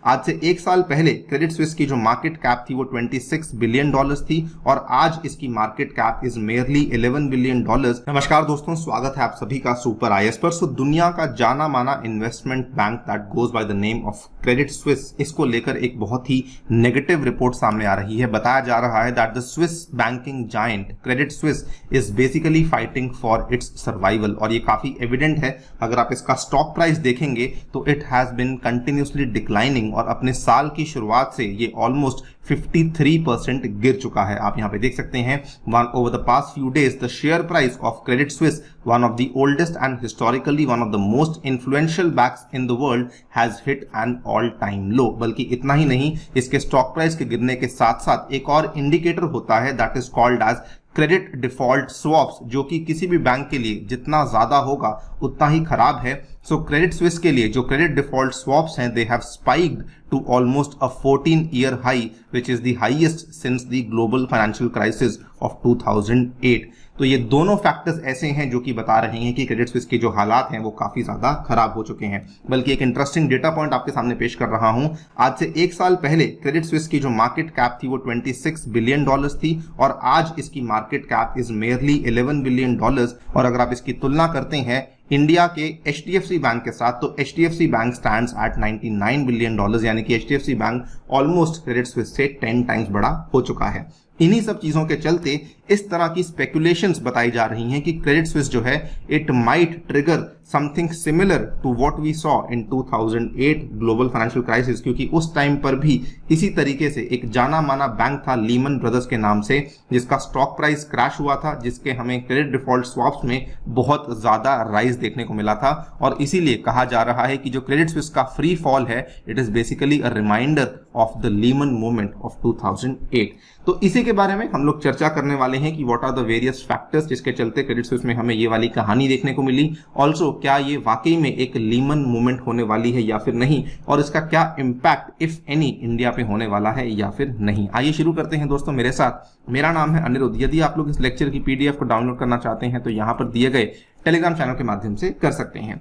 आज से एक साल पहले क्रेडिट स्विस की जो मार्केट कैप थी वो $26 बिलियन थी और आज इसकी market cap is merely $11 billion. नमस्कार दोस्तों, स्वागत है आप सभी का सुपर आईएएस पर। सो दुनिया का जाना माना investment bank that goes by the name of Credit Swiss, इसको लेकर एक बहुत ही नेगेटिव रिपोर्ट सामने आ रही है। बताया जा रहा है that the Swiss banking giant Credit Suisse is basically fighting for its survival. और ये काफी एविडेंट है, अगर आप इसका स्टॉक प्राइस देखेंगे तो it has been continuously declining और अपने साल की शुरुआत से ये ऑलमोस्ट 53% गिर चुका है। आप यहां पे देख सकते हैं over the past few days the share price of Credit Suisse, one of the oldest and historically one of the most influential banks in the world, has hit an all time low. बल्कि इतना ही नहीं, इसके stock price के गिरने के साथ साथ एक और इंडिकेटर होता है that is called as credit default swaps, जो कि किसी भी बैंक के लिए जितना ज्यादा होगा उतना ही खराब है। सो क्रेडिट स्विस के लिए जो क्रेडिट डिफॉल्ट स्वॉप्स हैं, they have spiked to almost a 14-year high which is the highest since the global financial crisis of 2008। तो ये दोनों फैक्टर्स ऐसे हैं जो कि बता रहे हैं कि क्रेडिट स्विस के जो हालात हैं वो काफी ज्यादा खराब हो चुके हैं। बल्कि एक इंटरेस्टिंग डेटा पॉइंट आपके सामने पेश कर रहा हूं। आज से एक साल पहले क्रेडिट स्विस की जो मार्केट कैप थी वो $26 बिलियन थी और आज इसकी market cap is merely $11 billion. और अगर आप इसकी तुलना करते हैं इंडिया के HDFC बैंक के साथ, तो HDFC bank stands eight $99 billion, यानी कि HDFC bank almost Credit Suisse से 10 टाइम्स बड़ा हो चुका है। इन्हीं सब चीजों के चलते इस तरह की स्पेकुलेशंस बताई जा रही हैं कि क्रेडिट स्विस जो है it might trigger something similar to what we saw in 2008 global financial crisis, क्योंकि उस टाइम पर भी इसी तरीके से एक जाना माना बैंक था लीमन ब्रदर्स के नाम से, जिसका स्टॉक प्राइस क्रैश हुआ था, जिसके हमें क्रेडिट डिफॉल्ट स्वॉप्स में बहुत ज्यादा राइज देखने को मिला था। और इसीलिए कहा जा रहा है कि जो क्रेडिट स्विस का फ्री फॉल है it is basically a reminder of the Lehman movement of 2008। तो इसी के बारे में हम लोग चर्चा करने वाले हैं कि what are the various factors जिसके चलते क्रेडिट स्विस में हमें ये वाली कहानी देखने को मिली। ऑल्सो क्या ये वाकई में एक लीमन मूवमेंट होने वाली है या फिर नहीं, और इसका क्या इम्पैक्ट इफ एनी इंडिया पे होने वाला है या फिर नहीं। आइए शुरू करते हैं दोस्तों मेरे साथ। मेरा नाम है अनिरुद्ध। यदि आप लोग इस लेक्चर की PDF को डाउनलोड करना चाहते हैं तो यहाँ पर दिए गए टेलीग्राम चैनल के माध्यम से कर सकते हैं।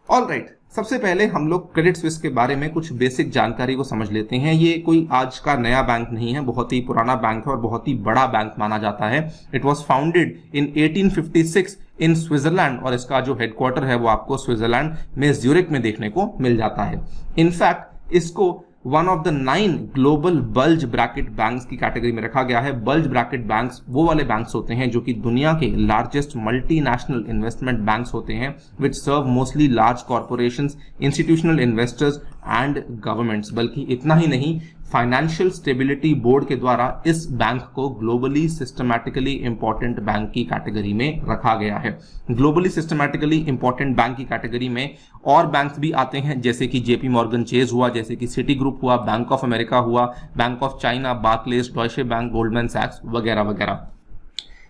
ऑलराइट, सबसे पहले हम लोग क्रेडिट स्विस के बारे में कुछ बेसिक जानकारी को समझ लेते हैं। ये कोई आज का नया बैंक नहीं है, बहुत ही पुराना बैंक है और बहुत ही बड़ा बैंक माना जाता है। It was founded in 1856 in Switzerland और इसका जो हेडक्वार्टर है वो आपको स्विट्जरलैंड में ज्यूरिक में देखने को मिल जाता है। इनफैक्ट इसको one of the 9 global bulge bracket banks की कैटेगरी में रखा गया है। बल्ज ब्रैकेट बैंक्स वो वाले बैंक्स होते हैं जो कि दुनिया के लार्जेस्ट मल्टीनेशनल इन्वेस्टमेंट बैंक्स होते हैं which serve mostly large corporations, institutional investors and governments. बल्कि इतना ही नहीं, फाइनेंशियल स्टेबिलिटी बोर्ड के द्वारा इस बैंक को ग्लोबली सिस्टमैटिकली इंपॉर्टेंट बैंक की कैटेगरी में रखा गया है। ग्लोबली सिस्टमैटिकली इंपॉर्टेंट बैंक की कैटेगरी में और बैंक्स भी आते हैं, जैसे कि JP मॉर्गन चेज हुआ, जैसे कि सिटी ग्रुप हुआ, बैंक ऑफ अमेरिका हुआ, Bank of China, Barclays, Deutsche Bank, Goldman सैक्स वगैरह वगैरह।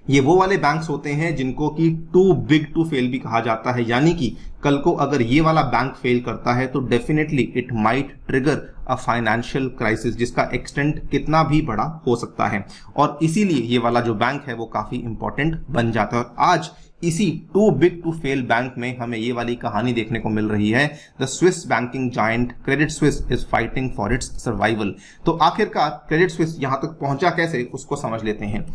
ये वो वाले बैंक्स होते हैं जिनको कि टू बिग टू फेल भी कहा जाता है, यानी कि कल को अगर ये वाला बैंक फेल करता है तो definitely it might trigger a financial crisis, जिसका एक्सटेंट कितना भी बड़ा हो सकता है। और इसीलिए ये वाला जो बैंक है वो काफी इंपॉर्टेंट बन जाता है। और आज इसी too big to fail bank में हमें ये वाली कहानी देखने को मिल रही है। The Swiss banking giant Credit Suisse is fighting for its survival. तो आखिरकार क्रेडिट स्विस यहां तक पहुंचा कैसे, उसको समझ लेते हैं।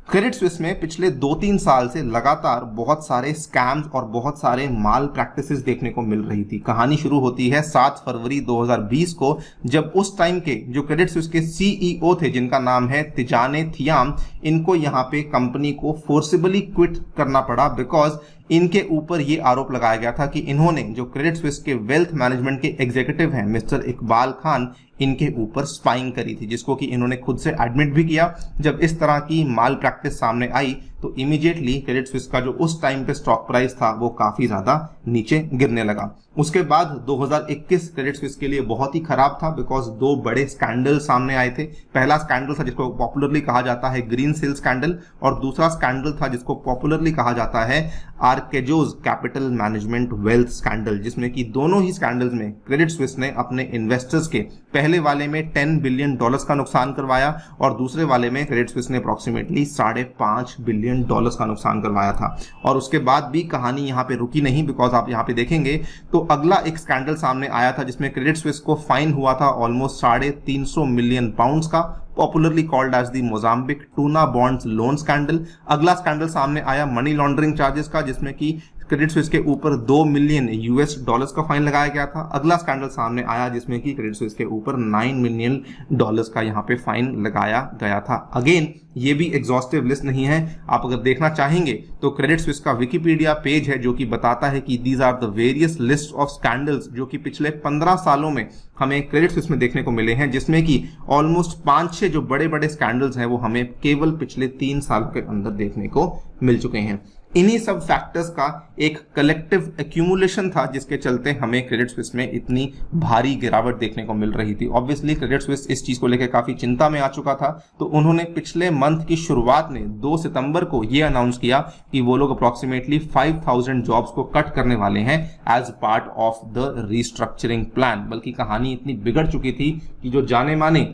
क्रेडिट स्विस में पिछले 2-3 साल से लगातार बहुत सारे स्कैम्स और बहुत सारे माल प्रैक्टिसेस देखने को मिल रही थी। कहानी शुरू होती है 7 फरवरी 2020 को, जब उस टाइम के जो क्रेडिट स्विस के CEO थे, जिनका नाम है तिजाने थियाम, इनको यहाँ पे कंपनी को फोर्सिबली क्विट करना पड़ा बिकॉज इनके ऊपर ये आरोप लगाया गया था कि इन्होंने जो क्रेडिट स्विस के वेल्थ मैनेजमेंट के एग्जीक्यूटिव हैं मिस्टर इकबाल खान, इनके ऊपर स्पाइंग करी थी, जिसको कि इन्होंने खुद से एडमिट भी किया। जब इस तरह की माल प्रैक्टिस सामने आई तो इमीडिएटली क्रेडिट स्विस का जो उस टाइम पे स्टॉक प्राइस था वो काफी ज्यादा नीचे गिरने लगा। उसके बाद 2021 क्रेडिट स्विस के लिए बहुत ही खराब था बिकॉज 2 बड़े स्कैंडल सामने आए थे। पहला स्कैंडल था जिसको पॉपुलरली कहा जाता है ग्रीन सेल स्कैंडल, और दूसरा स्कैंडल था जिसको पॉपुलरली कहा जाता है आर्केजोस कैपिटल मैनेजमेंट वेल्थ स्कैंडल, जिसमें कि दोनों ही स्कैंडल्स में क्रेडिट स्विस ने अपने इन्वेस्टर्स के पहले वाले में $10 बिलियन का नुकसान करवाया और दूसरे वाले में क्रेडिट स्विस ने अप्रोक्सीमेटली $5.5 बिलियन बिलियन डॉलर्स का नुकसान करवाया था। और उसके बाद भी कहानी यहाँ पे रुकी नहीं, बिकॉज आप यहाँ पे देखेंगे तो अगला एक स्कैंडल सामने आया था जिसमें क्रेडिट स्विस को फाइन हुआ था ऑलमोस्ट 350 मिलियन पाउंड्स का, popularly called as the Mozambique tuna bonds loan scandal. अगला स्कैंडल सामने आया मनी लॉन्ड्रिंग चार्जेस का, जिसमें कि क्रेडिट स्विस के ऊपर 2 मिलियन यूएस डॉलर्स का फाइन लगाया गया था। अगला स्कैंडल सामने आया जिसमें कि क्रेडिट स्विस के ऊपर 9 मिलियन डॉलर्स का यहाँ पे फाइन लगाया गया था। अगेन ये भी एग्जॉस्टिव लिस्ट नहीं है, आप अगर देखना चाहेंगे तो क्रेडिट स्विस का विकिपीडिया पेज है जो कि बताता है कि these are the various list of scandals जो कि पिछले 15 सालों में हमें क्रेडिट स्विस में देखने को मिले हैं, जिसमें कि ऑलमोस्ट 5-6 जो बड़े बड़े स्कैंडल्स हैं वो हमें केवल पिछले 3 सालों के अंदर देखने को मिल चुके हैं। इन्हीं सब फैक्टर्स का एक कलेक्टिव एक्यूमुलेशन था जिसके चलते हमें क्रेडिट स्विस में इतनी भारी गिरावट देखने को मिल रही थी। ऑब्वियसली क्रेडिट स्विस इस चीज को लेकर काफी चिंता में आ चुका था, तो उन्होंने पिछले मंथ की शुरुआत में 2 सितंबर को यह अनाउंस किया कि वो लोग अप्रोक्सीमेटली 5000 जॉब्स को कट करने वाले हैं as part of the restructuring plan. बल्कि कहानी इतनी बिगड़ चुकी थी कि जो जाने माने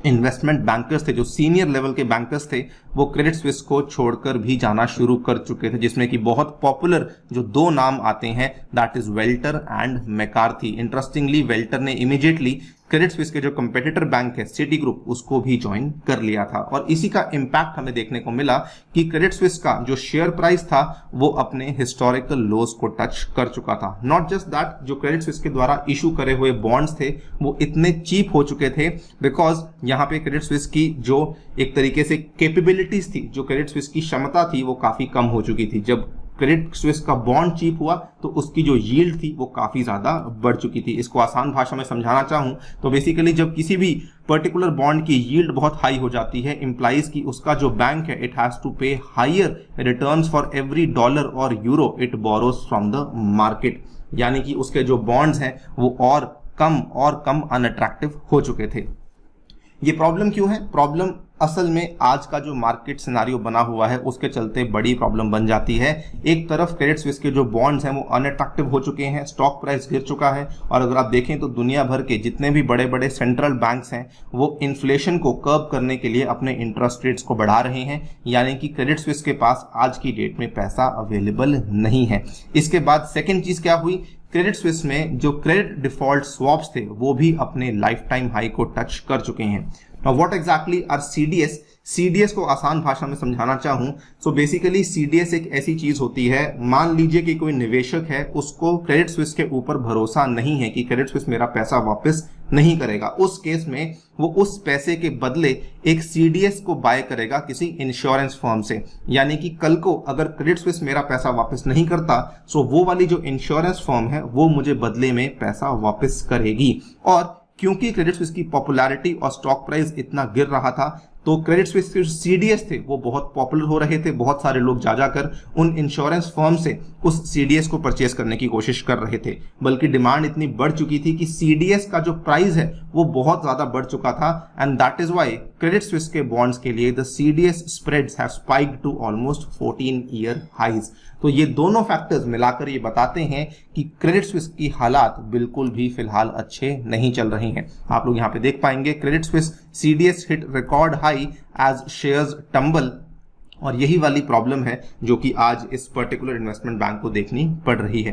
इन्वेस्टमेंट बैंकर्स थे, जो सीनियर लेवल के बैंकर्स थे, वो क्रेडिट स्विस को छोड़कर भी जाना शुरू कर चुके थे, जिसमें कि बहुत पॉपुलर जो 2 नाम आते हैं that is welter and McCarthy. Interestingly welter ने इमीडिएटली क्रेडिट स्विस के जो कंपेटिटर बैंक है सिटी ग्रुप उसको भी ज्वाइन कर लिया था। और इसी का इंपैक्ट हमें देखने को मिला कि क्रेडिट स्विस का जो शेयर प्राइस था वो अपने हिस्टोरिकल लोज को टच कर चुका था। नॉट जस्ट दैट, जो क्रेडिट स्विस के द्वारा इशू करे हुए बॉन्ड्स थे वो इतने चीप हो चुके थे बिकॉज यहाँ पे क्रेडिट स्विस की जो एक तरीके से कैपेबिलिटीज थी, जो क्रेडिट स्विस की क्षमता थी वो काफी कम हो चुकी थी। जब क्रेडिट स्विस का बॉन्ड चीप हुआ तो उसकी जो यील्ड थी वो काफी ज्यादा बढ़ चुकी थी। इसको आसान भाषा में समझाना चाहूं तो बेसिकली जब किसी भी पर्टिकुलर बॉन्ड की यील्ड बहुत हाई हो जाती है, इंप्लाइज की उसका जो बैंक है it has to pay higher returns for every dollar और euro it borrows from the market, यानी कि उसके जो बॉन्ड्स हैं वो और कम अनअट्रैक्टिव हो चुके थे। ये प्रॉब्लम क्यों है? प्रॉब्लम असल में आज का जो मार्केट सिनारियो बना हुआ है उसके चलते बड़ी प्रॉब्लम बन जाती है। एक तरफ क्रेडिट स्विस के जो बॉन्ड्स हैं वो अनअट्रैक्टिव हो चुके हैं, स्टॉक प्राइस गिर चुका है, और अगर आप देखें तो दुनिया भर के जितने भी बड़े बड़े सेंट्रल बैंक्स हैं वो इन्फ्लेशन को कर्ब करने के लिए अपने इंटरेस्ट रेट्स को बढ़ा रहे हैं, यानी कि क्रेडिट स्विस के पास आज की डेट में पैसा अवेलेबल नहीं है। इसके बाद सेकेंड चीज क्या हुई, क्रेडिट स्विस में जो क्रेडिट डिफॉल्ट स्वैप्स थे वो भी अपने लाइफ टाइम हाई को टच कर चुके हैं। Now what exactly are CDS? CDS को आसान भाषा में समझाना चाहूं तो बेसिकली CDS एक ऐसी चीज होती है, मान लीजिए कि कोई निवेशक है, उसको क्रेडिट स्विस के ऊपर भरोसा नहीं है कि क्रेडिट स्विस मेरा पैसा वापस नहीं करेगा। उस केस में वो उस पैसे के बदले एक CDS को बाय करेगा किसी इंश्योरेंस फर्म से, यानी कि कल को अगर क्रेडिट स्विस मेरा पैसा वापस नहीं करता तो वो वाली जो इंश्योरेंस फर्म है वो मुझे बदले में पैसा वापस करेगी। और क्योंकि क्रेडिट स्विस की पॉपुलैरिटी और स्टॉक प्राइस इतना गिर रहा था तो क्रेडिट स्विस के CDS थे वो बहुत पॉपुलर हो रहे थे, बहुत सारे लोग जा जाकर उन इंश्योरेंस फर्म से उस CDS को परचेस करने की कोशिश कर रहे थे। बल्कि डिमांड इतनी बढ़ चुकी थी कि CDS का जो प्राइस है वो बहुत ज्यादा बढ़ चुका था, and that is why credit Swiss के बॉन्ड्स के लिए the CDS spreads have spiked to almost 14 year highs. तो ये दोनों फैक्टर्स मिलाकर ये बताते हैं कि क्रेडिट स्विस की हालात बिल्कुल भी फिलहाल अच्छे नहीं चल रहे हैं। आप लोग यहाँ पे देख पाएंगे credit Swiss CDS hit record high as shares tumble, और यही वाली प्रॉब्लम है जो कि आज इस पर्टिकुलर इन्वेस्टमेंट बैंक को देखनी पड़ रही है।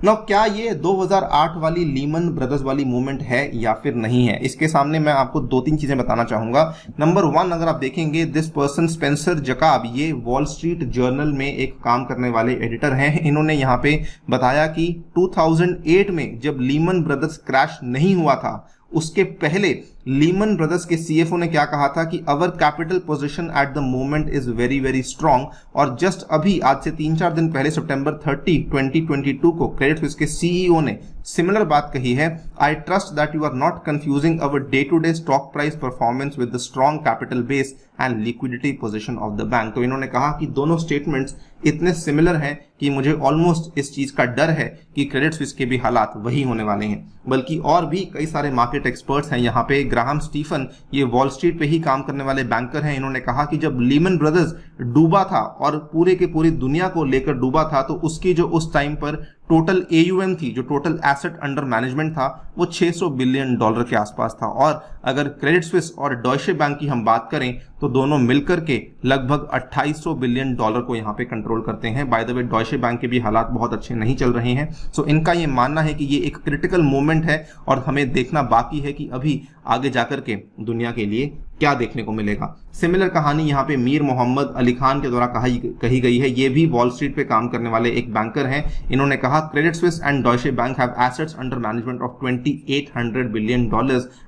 नाउ क्या ये 2008 वाली लीमन ब्रदर्स वाली मूवमेंट है या फिर नहीं है? इसके सामने मैं आपको 2-3 चीजें बताना चाहूंगा। नंबर 1, अगर आप देखेंगे दिस पर्सन स्पेंसर जकाब, ये वॉल स्ट्रीट जर्नल में एक काम करने वाले एडिटर हैं। इन्होंने यहाँ पे बताया कि 2008 में जब लीमन ब्रदर्स क्रैश नहीं हुआ था उसके पहले लीमन ब्रदर्स के CFO ने क्या कहा था कि our capital position at the moment is very very strong. और जस्ट अभी आज से 3-4 दिन पहले सितंबर 30, 2022 को क्रेडिट स्विस के CEO ने सिमिलर बात कही है। I trust that you are not confusing our day to day stock price performance with the strong capital base and liquidity position of the bank. तो इन्होंने कहा कि दोनों स्टेटमेंट्स इतने सिमिलर हैं कि मुझे ऑलमोस्ट इस चीज का डर है कि क्रेडिट स्विस के भी हालात वही होने वाले हैं। बल्कि और भी कई सारे मार्केट एक्सपर्ट्स हैं, यहाँ पे ग्राहम स्टीफन, ये वॉल स्ट्रीट पे ही काम करने वाले बैंकर हैं, इन्होंने कहा कि जब लीमन ब्रदर्स डूबा था और पूरे के पूरी दुनिया को लेकर डूबा था तो उसकी जो उस टाइम पर टोटल AUM थी, जो टोटल एसेट अंडर मैनेजमेंट था, वो $600 बिलियन के आसपास था। और अगर क्रेडिट स्विस और डॉयशे बैंक की हम बात करें तो दोनों मिलकर के लगभग $2800 बिलियन को यहाँ पे कंट्रोल करते हैं। बाय द वे डॉयशे बैंक के भी हालात बहुत अच्छे नहीं चल रहे हैं। सो इनका ये मानना है कि ये एक क्रिटिकल मोमेंट है और हमें देखना बाकी है कि अभी आगे जाकर के दुनिया के लिए क्या देखने को मिलेगा। सिमिलर कहानी यहाँ पे मीर मोहम्मद अली खान के द्वारा कही गई है। ये भी वॉल स्ट्रीट पे काम करने वाले एक बैंकर हैं। इन्होंने कहा Credit Suisse and Deutsche Bank have assets under management of $2800 billion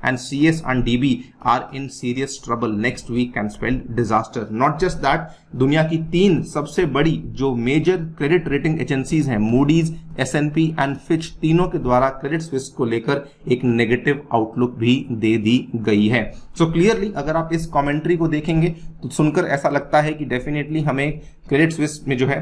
and CS and DB are in serious trouble, next week can spell disaster. Not just that, दुनिया की 3 सबसे बड़ी जो मेजर क्रेडिट रेटिंग एजेंसीज हैं, Moody's, S&P and Fitch, तीनों के द्वारा Credit Suisse को लेकर एक नेगेटिव आउटलुक भी दे दी गई है। सो क्लियरली अगर आप इस कमेंट्री को देखेंगे तो सुनकर ऐसा लगता है कि डेफिनेटली हमें क्रेडिट स्विस में जो है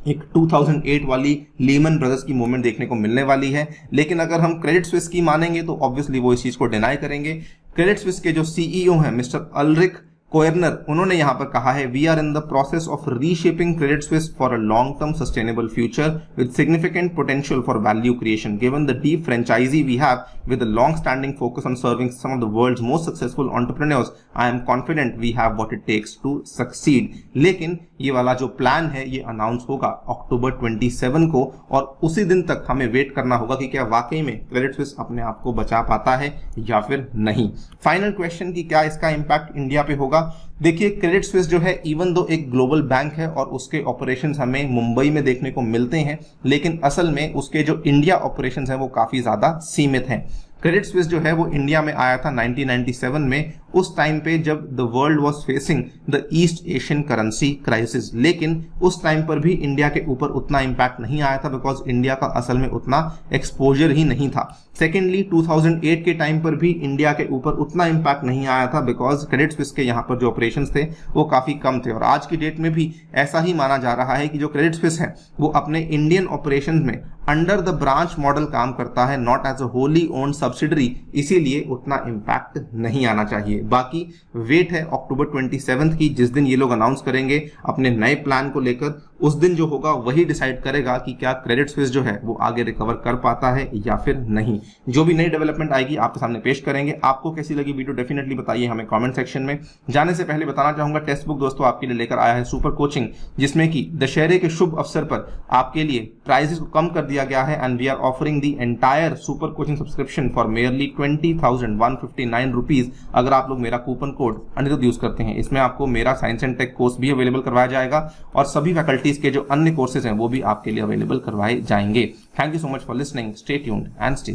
एक 2008 वाली लीमन ब्रदर्स की मूवमेंट देखने को मिलने वाली है। लेकिन अगर हम क्रेडिट स्विस की मानेंगे तो ऑब्वियसली वो इस चीज को डिनाई करेंगे। क्रेडिट स्विस के जो CEO हैं मिस्टर अल्रिक कोयरनर, उन्होंने यहां पर कहा है we are in the process of reshaping credit Swiss for a long term sustainable future with significant potential for value creation given the deep franchise we have with a long-standing focus on serving some of the world's most successful entrepreneurs, I am confident we have what it takes to succeed। लेकिन ये वाला जो plan है ये announce होगा अक्टूबर 27 को और उसी दिन तक हमें वेट करना होगा कि क्या वाकई में क्रेडिट स्विस अपने आप को बचा पाता है या फिर नहीं। फाइनल क्वेश्चन कि क्या इसका इंपैक्ट इंडिया पे होगा। देखिए क्रेडिट स्विस जो है इवन दो एक ग्लोबल बैंक है और उसके ऑपरेशंस हमें मुंबई में देखने को मिलते हैं, लेकिन असल में उसके जो इंडिया ऑपरेशंस हैं वो काफी ज्यादा सीमित हैं। क्रेडिट स्विस जो है वो इंडिया में आया था 1997 में, उस टाइम पे जब the world was facing the east Asian currency crisis. लेकिन उस टाइम पर भी इंडिया के ऊपर उतना इंपैक्ट नहीं आया था बिकॉज इंडिया का असल में उतना एक्सपोजर ही नहीं था। सेकेंडली 2008 के टाइम पर भी इंडिया के ऊपर उतना इंपैक्ट नहीं आया था बिकॉज क्रेडिट स्विस के यहाँ पर जो ऑपरेशंस थे वो काफी कम थे। और आज की डेट में भी ऐसा ही माना जा रहा है कि जो क्रेडिट स्विस है वो अपने इंडियन ऑपरेशन में अंडर द ब्रांच मॉडल काम करता है, not as a wholly owned subsidiary, इसीलिए उतना इंपैक्ट नहीं आना चाहिए। बाकी वेट है अक्टूबर 27 की, जिस दिन ये लोग अनाउंस करेंगे अपने नए प्लान को लेकर। उस दिन जो होगा वही डिसाइड करेगा कि क्या क्रेडिट स्विस जो है वो आगे रिकवर कर पाता है या फिर नहीं। जो भी नई डेवलपमेंट आएगी आपके सामने पेश करेंगे। आपको कैसी लगी वीडियो डेफिनेटली बताइए हमें कमेंट सेक्शन में। जाने से पहले बताना चाहूंगा टेक्स्ट बुक दोस्तों आपके लिए लेकर आया है सुपर कोचिंग, जिसमें कि दशहरे के शुभ अवसर पर आपके लिए प्राइसेस को कम कर दिया गया है and we are offering the entire super coaching subscription for merely 20,159 rupees अगर आप लोग मेरा कूपन कोड अनिरुद्ध यूज करते हैं। इसमें आपको मेरा साइंस एंड टेक कोर्स भी अवेलेबल करवाया जाएगा और सभी फैकल्टीज के जो अन्य कोर्सेज हैं वो भी आपके लिए अवेलेबल करवाए जाएंगे। Thank you so much for listening, stay tuned and stay